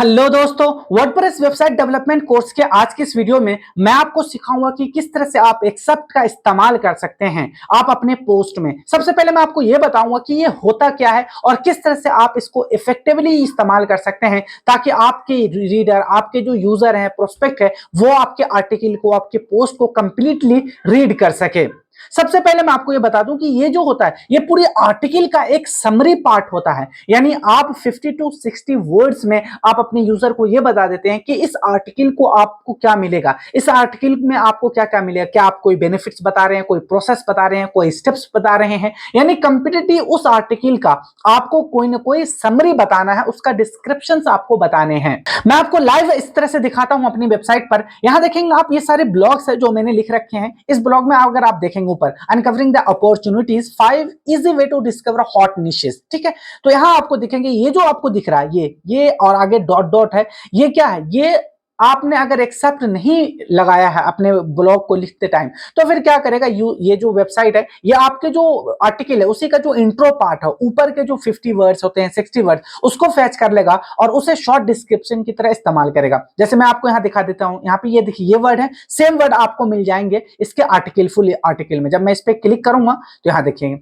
Hello दोस्तों, WordPress website development course के आज की इस वीडियो में मैं आपको सिखाऊंगा कि किस तरह से आप एक्सेप्ट का इस्तेमाल कर सकते हैं आप अपने पोस्ट में। सबसे पहले मैं आपको यह बताऊंगा कि ये होता क्या है और किस तरह से आप इसको इफेक्टिवली इस्तेमाल कर सकते हैं ताकि आपके रीडर, आपके जो यूजर हैं, प्रोस्पेक्ट है, वो आपके आर्टिकल को, आपके पोस्ट को कंप्लीटली रीड कर सके। सबसे पहले मैं आपको यह बता दूं कि ये जो होता है ये पूरी आर्टिकल का एक समरी पार्ट होता है। यानी आप 50 टू 60 वर्ड्स में आप अपने यूजर को यह बता देते हैं कि इस आर्टिकल को आपको क्या मिलेगा, इस आर्टिकल में आपको क्या क्या मिलेगा, क्या आप कोई बेनिफिट्स बता रहे हैं, कोई प्रोसेस बता रहे हैं, कोई स्टेप्स बता रहे हैं। यानी कंप्लीटली उस आर्टिकल का आपको कोई ना कोई समरी बताना है, उसका डिस्क्रिप्शन आपको बताने हैं। मैं आपको लाइव इस तरह से दिखाता हूं अपनी वेबसाइट पर। यहां देखेंगे आप, ये सारे ब्लॉग्स है जो मैंने लिख रखे हैं। इस ब्लॉग में अगर आप देखेंगे ऊपर, uncovering the opportunities 5 easy way to discover hot niches, ठीक है। तो यहां आपको दिखेंगे, ये जो आपको दिख रहा है ये और आगे डॉट डॉट है, ये क्या है? ये आपने अगर एक्सेप्ट नहीं लगाया है अपने ब्लॉग को लिखते टाइम, तो फिर क्या करेगा, ये जो वेबसाइट है, ये आपके जो आर्टिकल है उसी का जो इंट्रो पार्ट है, ऊपर के जो 50 वर्ड्स होते हैं, 60 वर्ड्स, उसको फैच कर लेगा और उसे शॉर्ट डिस्क्रिप्शन की तरह इस्तेमाल करेगा। जैसे मैं आपको यहां दिखा देता हूं, यहां पे ये देखिए, ये वर्ड है, सेम वर्ड आपको मिल जाएंगे इसके आर्टिकल, फुल आर्टिकल में। जब मैं इस पर क्लिक करूंगा तो यहां देखिए,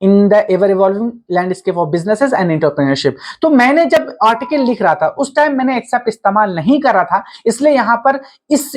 in the ever evolving landscape of businesses and entrepreneurship. तो मैंने जब आर्टिकल लिख रहा था उस टाइम मैंने एक्सेप्ट इस्तेमाल नहीं कर रहा था, इसलिए यहां पर इस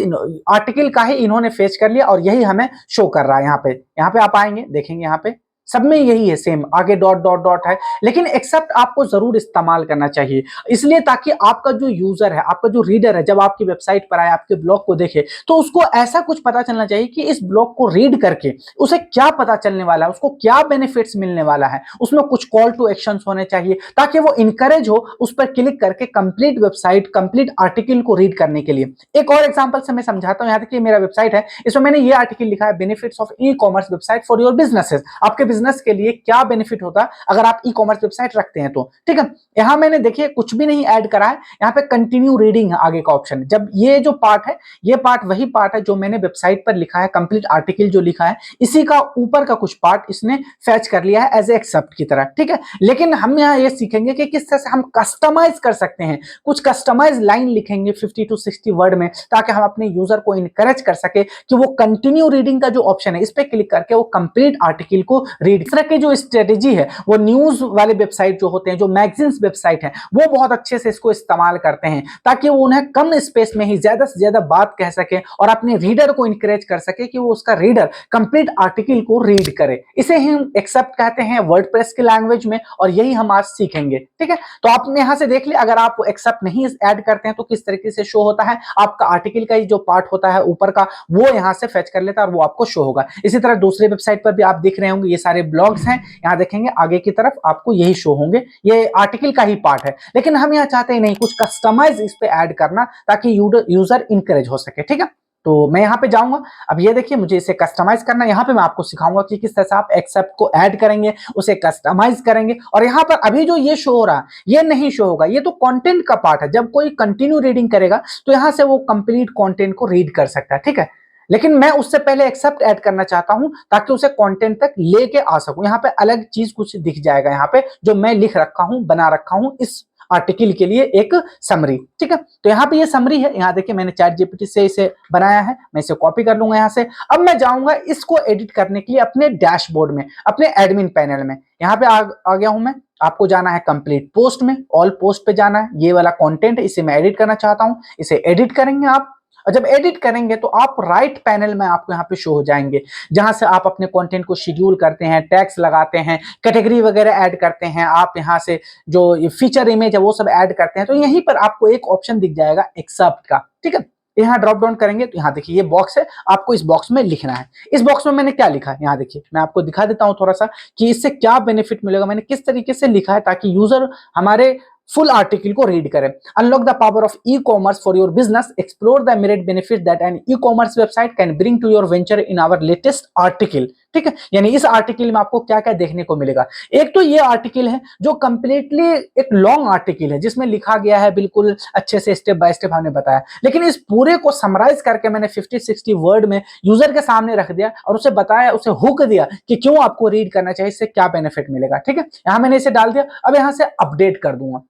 आर्टिकल का ही इन्होंने फेच कर लिया और यही हमें शो कर रहा है। यहाँ पे आप आएंगे, देखेंगे यहाँ पे सब में यही है, सेम आगे डॉट डॉट डॉट है, लेकिन एक्सेप्ट आपको जरूर इस्तेमाल करना चाहिए, इसलिए ताकि आपका जो यूजर है, आपका जो रीडर है, जब आपकी वेबसाइट पर आए, आपके ब्लॉग को देखे, तो उसको ऐसा कुछ पता चलना चाहिए कि इस ब्लॉग को रीड करके उसे क्या पता चलने वाला है, उसको क्या बेनिफिट्स मिलने वाला है। उसमें कुछ कॉल टू एक्शन होने चाहिए ताकि वो इंकरेज हो उस पर क्लिक करके कंप्लीट वेबसाइट, कंप्लीट आर्टिकल को रीड करने के लिए। एक और एग्जांपल से मैं समझाता हूं। यहाँ तक मेरा वेबसाइट है, इसमें मैंने ये आर्टिकल लिखा है, benefits of e commerce website for your businesses. आपके बिजनेस के लिए क्या बेनिफिट होता है अगर आप ई कॉमर्स वेबसाइट रखते हैं तो, ठीक है। यहां मैंने देखिए कुछ भी नहीं ऐड करा है, यहां पे कंटिन्यू रीडिंग है आगे का ऑप्शन। जब ये जो पार्ट है, ये पार्ट वही पार्ट है जो मैंने वेबसाइट पर लिखा है, कंप्लीट आर्टिकल जो लिखा है, इसी का ऊपर का कुछ पार्ट इसने फैच कर लिया है एज एक्सेप्ट की तरह, ठीक है। लेकिन हम यहां ये सीखेंगे कि किस तरह से हम कस्टमाइज कर सकते हैं, कुछ कस्टमाइज लाइन लिखेंगे 50 टू 60 वर्ड में, ताकि हम अपने यूजर को इनकरेज कर सके कि वो कंटिन्यू रीडिंग का जो ऑप्शन है, इस पे क्लिक करके वो कंप्लीट आर्टिकल को रीड। इस तरह की जो स्ट्रेटेजी है वो न्यूज वाले वेबसाइट जो होते हैं, जो मैगजीन्स वेबसाइट है, वो बहुत अच्छे से इसको इस्तेमाल करते हैं ताकि वो उन्हें कम स्पेस में ही ज्यादा से ज्यादा बात कह सके और अपने रीडर को इंकरेज कर सके कि वो उसका रीडर कंप्लीट आर्टिकल को रीड करे। इसे हम एक्सेप्ट कहते हैं वर्डप्रेस की लैंग्वेज में, और यही हम आज सीखेंगे, ठीक है। तो आपने यहां से देख लिया, अगर आप एक्सेप्ट नहीं ऐड करते हैं तो किस तरीके से शो होता है, आपका आर्टिकल का जो पार्ट होता है ऊपर का, वो यहां से फेच कर लेता है और वो आपको शो होगा। इसी तरह दूसरे वेबसाइट पर भी आप देख रहे होंगे, ये सारे ब्लॉग्स हैं, यहां देखेंगे आगे की तरफ आपको यही शो होंगे, ये आर्टिकल का ही पार्ट है। लेकिन हम यहां चाहते हैं नहीं, कुछ कस्टमाइज इस पे ऐड करना ताकि यूजर इंकरेज हो सके, ठीक है। तो मैं यहां पे जाऊंगा, अब ये देखिए मुझे इसे कस्टमाइज करना है। यहां पे मैं आपको सिखाऊंगा कि किस तरह से आप एक्सेप्ट को ऐड करेंगे, उसे कस्टमाइज करेंगे। और यहां पर अभी जो ये शो हो रहा है ये नहीं शो होगा, ये तो कंटेंट का पार्ट है। जब कोई कंटिन्यू रीडिंग करेगा तो यहां से वो कंप्लीट कंटेंट को रीड कर सकता है, ठीक है। लेकिन मैं उससे पहले एक्सेप्ट ऐड करना चाहता हूं ताकि उसे कंटेंट तक लेके आ सकूं। यहां पे अलग चीज कुछ दिख जाएगा, यहां पे जो मैं लिख रखा हूं, बना रखा हूं इस आर्टिकल के लिए एक समरी, ठीक है। तो यहाँ पे ये समरी है, यहाँ देखिए मैंने चैट जीपीटी से इसे बनाया है, मैं इसे कॉपी कर लूंगा यहाँ से। अब मैं जाऊंगा इसको एडिट करने के लिए अपने डैशबोर्ड में, अपने एडमिन पैनल में। यहाँ पे आ गया हूं मैं। आपको जाना है कंप्लीट पोस्ट में, ऑल पोस्ट पे जाना है, ये वाला कंटेंट इसे मैं एडिट करना चाहता हूं, इसे एडिट करेंगे आप। और जब एडिट करेंगे तो आप राइट पैनल में आपको यहाँ पे शो हो जाएंगे, जहां से आप अपने कंटेंट को शेड्यूल करते हैं, टैग्स लगाते हैं, कैटेगरी वगैरह ऐड करते हैं, आप यहाँ से जो फीचर इमेज है वो सब ऐड करते हैं। तो यहीं पर आपको एक ऑप्शन दिख जाएगा एक्सेप्ट का, ठीक है। यहाँ ड्रॉप डाउन करेंगे तो यहाँ देखिए ये बॉक्स है, आपको इस बॉक्स में लिखना है। इस बॉक्स में मैंने क्या लिखा है, यहाँ देखिए मैं आपको दिखा देता हूँ थोड़ा सा कि इससे क्या बेनिफिट मिलेगा। मैंने किस तरीके से लिखा है ताकि यूजर हमारे फुल आर्टिकल को रीड करें। Unlock the power of e commerce for your business, explore the merit benefit that an e commerce website can bring to your venture in our latest article, ठीक है। यानी इस article में आपको क्या क्या देखने को मिलेगा। एक तो ये आर्टिकल है जो कंप्लीटली एक लॉन्ग आर्टिकल है, जिसमें लिखा गया है बिल्कुल अच्छे से, स्टेप बाय स्टेप हमने बताया। लेकिन इस पूरे को समराइज करके मैंने 50-60 वर्ड में यूजर के सामने रख दिया और उसे बताया, उसे हुक दिया कि क्यों आपको रीड करना चाहिए, इससे क्या बेनिफिट मिलेगा, ठीक है। यहां मैंने इसे डाल दिया। अब यहां से अपडेट कर दूंगा।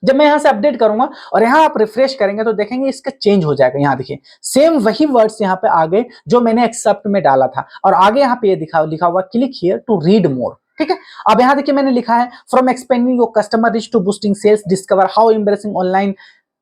जब मैं यहाँ से अपडेट करूंगा और यहाँ आप रिफ्रेश करेंगे तो देखेंगे इसका चेंज हो जाएगा। यहाँ देखिए सेम वही वर्ड्स यहाँ पे आ गए जो मैंने एक्सेप्ट में डाला था, और आगे यहाँ पे ये लिखा हुआ click here to read more. ठीक है, अब यहाँ देखिए मैंने लिखा है from expanding your customer reach to boosting sales, discover how embracing online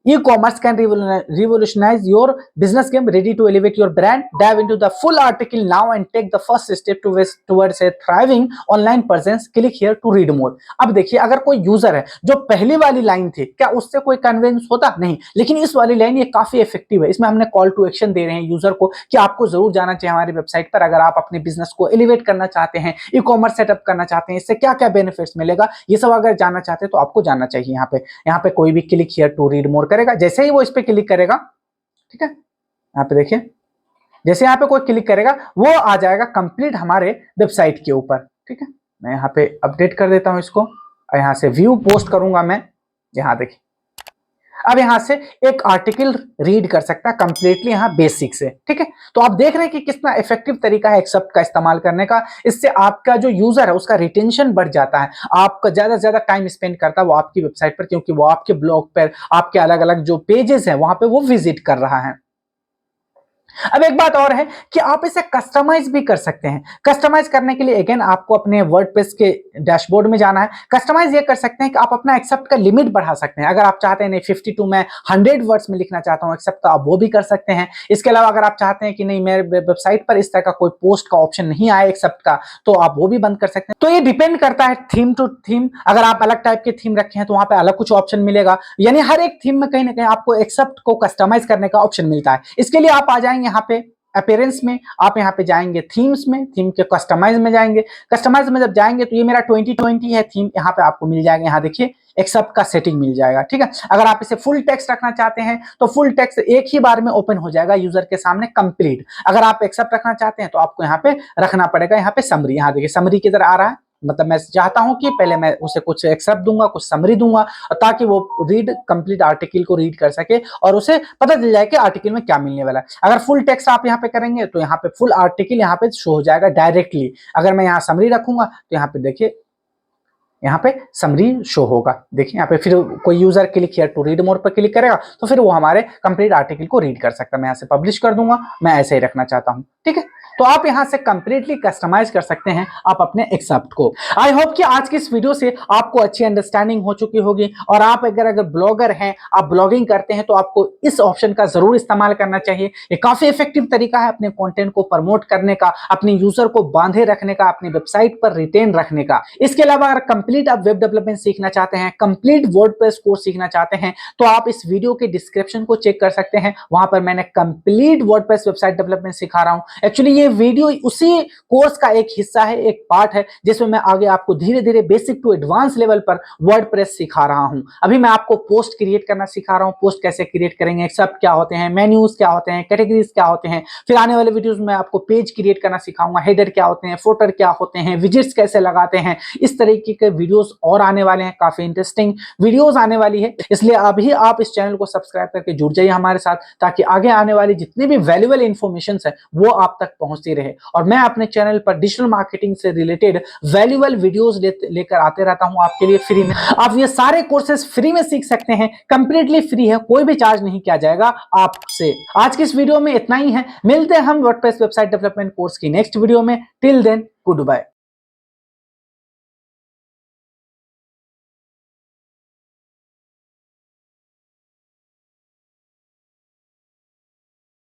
e-commerce can revolutionize your business game, ready to elevate your brand. Dive into the full article now and take the first step towards a thriving online presence. Click here to read more. अब देखिए अगर कोई user है जो पहली वाली line थी, क्या उससे कोई कन्विंस होता? नहीं, लेकिन इस वाली लाइन ये काफी इफेक्टिव है। इसमें हमने कॉल टू एक्शन दे रहे हैं यूजर को कि आपको जरूर जाना चाहिए हमारी वेबसाइट पर अगर आप अपने बिजनेस को एलिवेट करना चाहते हैं, ई-कॉमर्स सेटअप करना चाहते हैं, इससे क्या क्या बेनिफिट्स मिलेगा, ये सब अगर जानना चाहते हैं तो आपको जाना चाहिए। यहाँ पे कोई भी click here to read more करेगा, जैसे ही वो इस पे क्लिक करेगा, ठीक है, यहाँ पे देखिए जैसे यहाँ पे कोई क्लिक करेगा वो आ जाएगा कंप्लीट हमारे वेबसाइट के ऊपर। ठीक है, मैं यहाँ पे अपडेट कर देता हूं इसको और यहाँ से व्यू पोस्ट करूंगा मैं। यहाँ देखिए अब यहाँ से एक आर्टिकल रीड कर सकता है कंप्लीटली यहाँ बेसिक से। ठीक है, तो आप देख रहे हैं कि कितना इफेक्टिव तरीका है एक्सेप्ट का इस्तेमाल करने का। इससे आपका जो यूजर है उसका रिटेंशन बढ़ जाता है, आपका ज्यादा से ज्यादा टाइम स्पेंड करता है वो आपकी वेबसाइट पर, क्योंकि वो आपके ब्लॉग पर, आपके अलग अलग जो पेजेस हैं वहां पे वो विजिट कर रहा है। अब एक बात और है कि आप इसे कस्टमाइज भी कर सकते हैं। कस्टमाइज करने के लिए अगेन आपको अपने वर्डप्रेस के डैशबोर्ड में जाना है। कस्टमाइज ये कर सकते हैं कि आप अपना एक्सेप्ट का लिमिट बढ़ा सकते हैं। अगर आप चाहते हैं नहीं 52 में 100 वर्ड्स में लिखना चाहता हूं एक्सेप्ट, तो आप वो भी कर सकते हैं। इसके अलावा अगर आप चाहते हैं कि नहीं मेरे वेबसाइट पर इस तरह का कोई पोस्ट का ऑप्शन नहीं आया एक्सेप्ट का, तो आप वो भी बंद कर सकते हैं। तो ये डिपेंड करता है थीम टू थीम। अगर आप अलग टाइप के थीम रखे हैं तो वहां पर अलग कुछ ऑप्शन मिलेगा, यानी हर एक थीम में कहीं ना कहीं आपको एक्सेप्ट को कस्टमाइज करने का ऑप्शन मिलता है। इसके लिए आप आ जाएंगे यहाँ पे अपीयरेंस में, आप यहाँ पे जाएंगे थीम्स में, थीम के कस्टमाइज में जाएंगे। कस्टमाइज में जब जाएंगे तो ये मेरा 2020 है थीम, यहाँ पे आपको मिल जाएगा। यहाँ देखिए एक्सेप्ट का सेटिंग मिल जाएगा। ठीक है, अगर आप इसे फुल टेक्स्ट रखना चाहते हैं तो फुल टेक्स्ट एक ही बार में ओपन हो जाएगा यूजर के सामने कंप्लीट। अगर आप एक्सेप्ट रखना चाहते हैं तो आपको यहाँ पे रखना पड़ेगा, यहाँ पे समरी। यहाँ देखिए समरी किधर आ रहा है, मतलब मैं चाहता हूं कि पहले मैं उसे कुछ एक्सेप्ट दूंगा, कुछ समरी दूंगा, ताकि वो रीड कंप्लीट आर्टिकल को रीड कर सके और उसे पता चल जाए कि आर्टिकल में क्या मिलने वाला है। अगर फुल टेक्स्ट आप यहाँ पे करेंगे तो यहाँ पे फुल आर्टिकल यहाँ पे शो हो जाएगा डायरेक्टली। अगर मैं यहाँ समरी रखूंगा तो यहाँ पे देखिए यहाँ पे समरी शो होगा। देखिए यहाँ पे फिर कोई user click here to read more पर क्लिक करेगा तो फिर वो हमारे कंप्लीट आर्टिकल को रीड कर सकता है। मैं यहाँ से पब्लिश कर दूंगा, मैं ऐसे ही रखना चाहता हूँ। ठीक है, तो आप यहाँ से कंप्लीटली कस्टमाइज कर सकते हैं आप अपने एक्सेप्ट को। आई होप कि आज की इस वीडियो से आपको अच्छी अंडरस्टैंडिंग हो चुकी होगी, और आप अगर ब्लॉगर हैं, आप ब्लॉगिंग करते हैं, तो आपको इस ऑप्शन का जरूर इस्तेमाल करना चाहिए। ये काफी इफेक्टिव तरीका है अपने कंटेंट को प्रमोट करने का, अपने यूजर को बांधे रखने का, अपनी वेबसाइट पर रिटेन रखने का। इसके अलावा अगर कंप्लीट आप वेब डेवलपमेंट सीखना चाहते हैं, कंप्लीट वर्डप्रेस कोर्स सीखना चाहते हैं, तो आप इस वीडियो के डिस्क्रिप्शन को चेक कर सकते हैं। वहां पर मैंने कंप्लीट वर्डप्रेस वेबसाइट डेवलपमेंट सिखा रहा हूं। एक्चुअली ये वीडियो उसी कोर्स का एक हिस्सा है, एक पार्ट है, जिसमें मैं आगे आपको धीरे धीरे बेसिक टू एडवांस लेवल पर वर्डप्रेस सिखा रहा हूं। अभी मैं आपको पोस्ट क्रिएट करना सिखा रहा हूं, पोस्ट कैसे क्रिएट करेंगे, एक्सेप्ट क्या होते हैं, मेन्यूज क्या होते हैं, कैटेगरीज क्या होते हैं। फिर आने वाले वीडियोस में आपको पेज क्रिएट करना सिखाऊंगा, हेडर क्या होते हैं, फुटर क्या होते हैं, विजेट्स कैसे लगाते हैं। इस तरीके के वीडियोस और आने वाले हैं, काफी इंटरेस्टिंग वीडियोस आने वाली है। इसलिए अभी आप इस चैनल को सब्सक्राइब करके जुड़ जाइए हमारे साथ, ताकि आगे आने वाली जितनी भी वैल्यूएबल इंफॉर्मेशन है वो आप तक पहुंचती रहे। और मैं अपने चैनल पर डिजिटल मार्केटिंग से रिलेटेड वैल्यूएबल वीडियोस लेकर आते रहता हूं आपके लिए फ्री में। आप ये सारे कोर्सेज फ्री में सीख सकते हैं, कंप्लीटली फ्री है, कोई भी चार्ज नहीं किया जाएगा आपसे। आज की इस वीडियो में इतना ही है, मिलते हैं हम वर्डप्रेस वेबसाइट डेवलपमेंट कोर्स की नेक्स्ट वीडियो में। Till then good bye.